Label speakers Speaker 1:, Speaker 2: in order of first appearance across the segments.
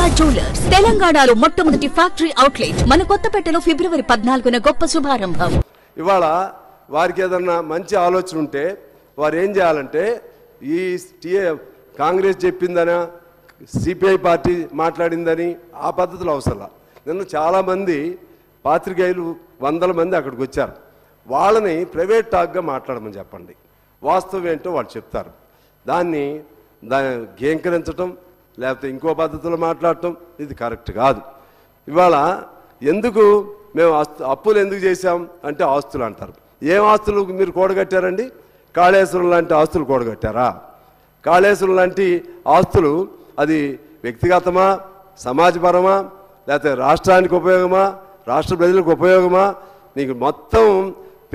Speaker 1: Durga jewellers తెలంగాణలో మొట్టమొదటి factory outlet మన కొత్తపేటలో ఫిబ్రవరి 14న గొప్ప శుభారంభం.
Speaker 2: ఇవాళ వారికి ఏదన్నా మంచి ఆలోచన ఉంటే వారు ఏం చేయాలంటే ఈ కాంగ్రెస్ చెప్పిందనా సిపిఐ పార్టీ మాట్లాడిందని ఆ పద్ధతులు అవసరం. నిన్న చాలామంది పాత్రికేయులు 100 మంది అక్కడికి వచ్చారు. వాళ్ళని ప్రైవేట్ టాక్గా మాట్లాడమని చెప్పండి. వాస్తవం ఏంటో వాళ్ళు చెప్తారు. దాన్ని గేంకరించటం లేకపోతే ఇంకో పద్ధతిలో మాట్లాడటం ఇది కరెక్ట్ కాదు. ఇవాళ ఎందుకు మేము అప్పులు ఎందుకు చేశాం అంటే ఆస్తులు అంటారు. ఏం ఆస్తులు మీరు కూడగట్టారండి? కాళేశ్వరం లాంటి ఆస్తులు కూడగట్టారా? కాళేశ్వరం లాంటి ఆస్తులు అది వ్యక్తిగతమా, సమాజపరమా, లేకపోతే రాష్ట్రానికి ఉపయోగమా, రాష్ట్ర ప్రజలకు ఉపయోగమా? నీకు మొత్తం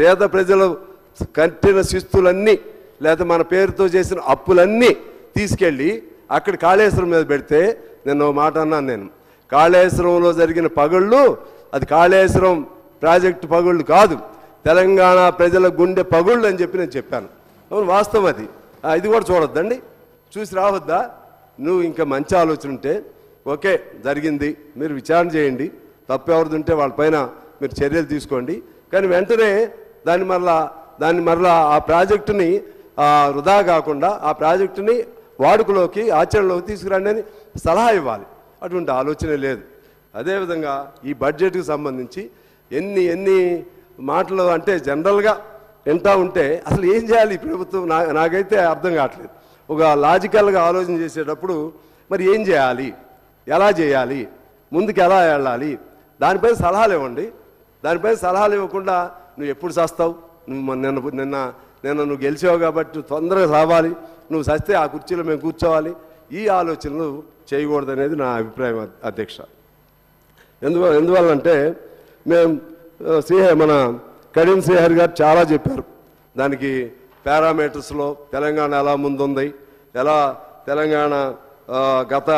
Speaker 2: పేద ప్రజలు కట్టిన శిస్తులన్నీ లేకపోతే మన పేరుతో చేసిన అప్పులన్నీ తీసుకెళ్ళి అక్కడ కాళేశ్వరం మీద పెడితే నేను మాట అన్నాను. నేను కాళేశ్వరంలో జరిగిన పగుళ్ళు అది కాళేశ్వరం ప్రాజెక్టు పగుళ్ళు కాదు, తెలంగాణ ప్రజల గుండె పగుళ్ళు అని చెప్పి నేను చెప్పాను. అవును, వాస్తవం అది. ఇది కూడా చూడొద్దండి, చూసి రావద్దా? నువ్వు ఇంకా మంచి ఆలోచన ఉంటే ఓకే, జరిగింది, మీరు విచారణ చేయండి, తప్పు ఎవరిది ఉంటే వాళ్ళపైన మీరు చర్యలు తీసుకోండి. కానీ వెంటనే దాన్ని మరలా ఆ ప్రాజెక్టుని వృధా కాకుండా ఆ ప్రాజెక్టుని వాడుకలోకి ఆచరణలోకి తీసుకురండి అని సలహా ఇవ్వాలి. అటువంటి ఆలోచనే లేదు. అదేవిధంగా ఈ బడ్జెట్కి సంబంధించి ఎన్ని మాటలు అంటే జనరల్గా వింటా ఉంటే అసలు ఏం చేయాలి ఈ ప్రభుత్వం నాకైతే అర్థం కావట్లేదు. ఒక లాజికల్గా ఆలోచన చేసేటప్పుడు మరి ఏం చేయాలి, ఎలా చేయాలి, ముందుకు ఎలా వెళ్ళాలి, దానిపై సలహాలు ఇవ్వండి. దానిపై సలహాలు ఇవ్వకుండా నువ్వు ఎప్పుడు చస్తావు, నువ్వు నిన్న నువ్వు గెలిచావు కాబట్టి నువ్వు తొందరగా సావాలి, నువ్వు చస్తే ఆ కుర్చీలో మేము కూర్చోవాలి, ఈ ఆలోచనలు చేయకూడదు అనేది నా అభిప్రాయం అధ్యక్ష. ఎందువల్లంటే మేము మన కరీం శ్రీహరి గారు చాలా చెప్పారు. దానికి పారామీటర్స్లో తెలంగాణ ఎలా ముందుంది, ఎలా తెలంగాణ గత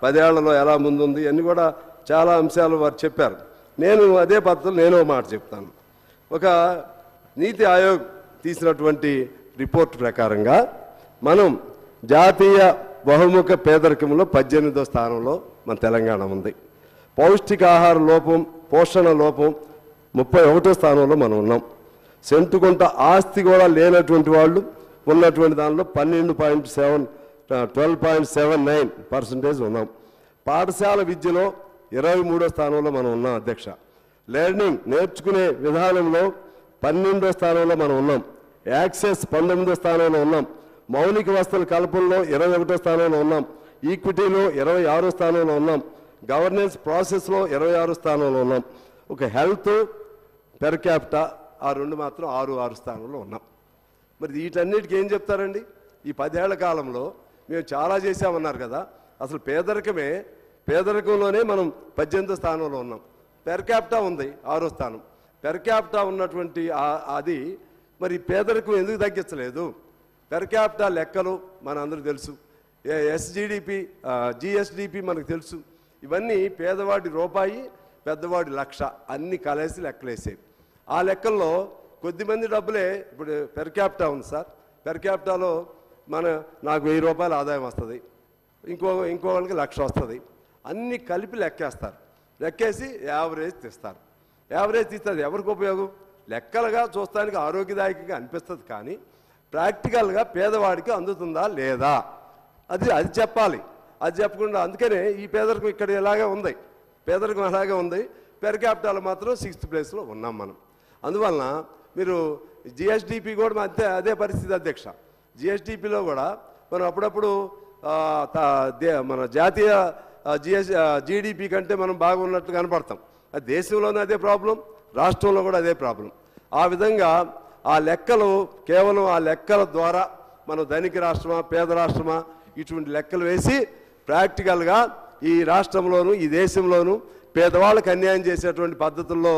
Speaker 2: 10 ఏళ్లలో ఎలా ముందుంది అన్నీ కూడా చాలా అంశాలు వారు చెప్పారు. నేను అదే పద్ధతిలో నేను మాట చెప్తాను. ఒక నీతి ఆయోగ్ తీసినటువంటి రిపోర్ట్ ప్రకారంగా మనం జాతీయ బహుముఖ పేదరికంలో 18వ స్థానంలో మన తెలంగాణ ఉంది. పౌష్టికాహార లోపం, పోషణ లోపం 31వ స్థానంలో మనం ఉన్నాం. సెంటుకుంట ఆస్తి కూడా లేనటువంటి వాళ్ళు ఉన్నటువంటి దానిలో 12.79% ఉన్నాం. పాఠశాల విద్యలో 23వ స్థానంలో మనం ఉన్నాం అధ్యక్ష. లెర్నింగ్ నేర్చుకునే విధానంలో 12వ స్థానంలో మనం ఉన్నాం. యాక్సెస్ 19వ స్థానంలో ఉన్నాం. మౌలిక వసతుల కల్పనలో 21వ స్థానంలో ఉన్నాం. ఈక్విటీలో 26వ స్థానంలో ఉన్నాం. గవర్నెన్స్ ప్రాసెస్లో 26వ స్థానంలో ఉన్నాం. ఒక హెల్త్ పెర్ క్యాపిటా ఆ రెండు మాత్రం 6 స్థానంలో ఉన్నాం. మరి వీటన్నిటికీ ఏం చెప్తారండి? ఈ 10 ఏళ్ల కాలంలో మేము చాలా చేసామన్నారు కదా. అసలు పేదరికంలోనే మనం 18వ స్థానంలో ఉన్నాం. పెర్ క్యాపిటా ఉంది 6వ స్థానం. పెర్ క్యాపిటా ఉన్నటువంటి అది మరి పేదరికం ఎందుకు తగ్గించలేదు? పెర్ క్యాపిటా లెక్కలు మన అందరూ తెలుసు. ఎస్జిడిపి, జిఎస్డిపి మనకు తెలుసు. ఇవన్నీ పేదవాడి రూపాయి, పెద్దవాడి లక్ష అన్ని కలిసి లెక్కలేసేవి. ఆ లెక్కల్లో కొద్దిమంది డబ్బులే ఇప్పుడు పెర్ క్యాపిటా ఉంది సార్. పెర్ క్యాపిటాలో నాకు 1000 రూపాయలు ఆదాయం వస్తుంది, ఇంకో వాళ్ళకి 1,00,000 వస్తుంది. అన్నీ కలిపి లెక్కేస్తారు. లెక్కేసి యావరేజ్ తీస్తారు. యావరేజ్ తీస్తుంది ఎవరికి ఉపయోగం? లెక్కలుగా చూస్తానికి ఆరోగ్యదాయకంగా అనిపిస్తుంది, కానీ ప్రాక్టికల్గా పేదవాడికి అందుతుందా లేదా అది చెప్పాలి. అది చెప్పకుండా అందుకనే ఈ పేదరికం ఇక్కడ ఇలాగే ఉంది. పేదరికం అలాగే ఉంది. పెర్ క్యాపిటాలో మాత్రం 6th ప్లేస్లో ఉన్నాం మనం. అందువలన మీరు జిఎస్డిపి కూడా అదే పరిస్థితి అధ్యక్ష. జిఎస్డిపిలో కూడా మనం అప్పుడప్పుడు మన జాతీయ జీడిపి కంటే మనం బాగున్నట్టు కనపడతాం. అది దేశంలోనే అదే ప్రాబ్లం, రాష్ట్రంలో కూడా అదే ప్రాబ్లం. ఆ విధంగా ఆ లెక్కలు కేవలం ఆ లెక్కల ద్వారా మనం ధనిక రాష్ట్రమా పేద రాష్ట్రమా ఇటువంటి లెక్కలు వేసి ప్రాక్టికల్గా ఈ రాష్ట్రంలోనూ ఈ దేశంలోనూ పేదవాళ్ళకి అన్యాయం చేసేటువంటి పద్ధతుల్లో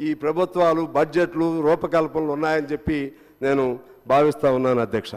Speaker 2: ఈ ప్రభుత్వాలు బడ్జెట్లు రూపకల్పనలు ఉన్నాయని చెప్పి నేను భావిస్తూ ఉన్నాను అధ్యక్ష.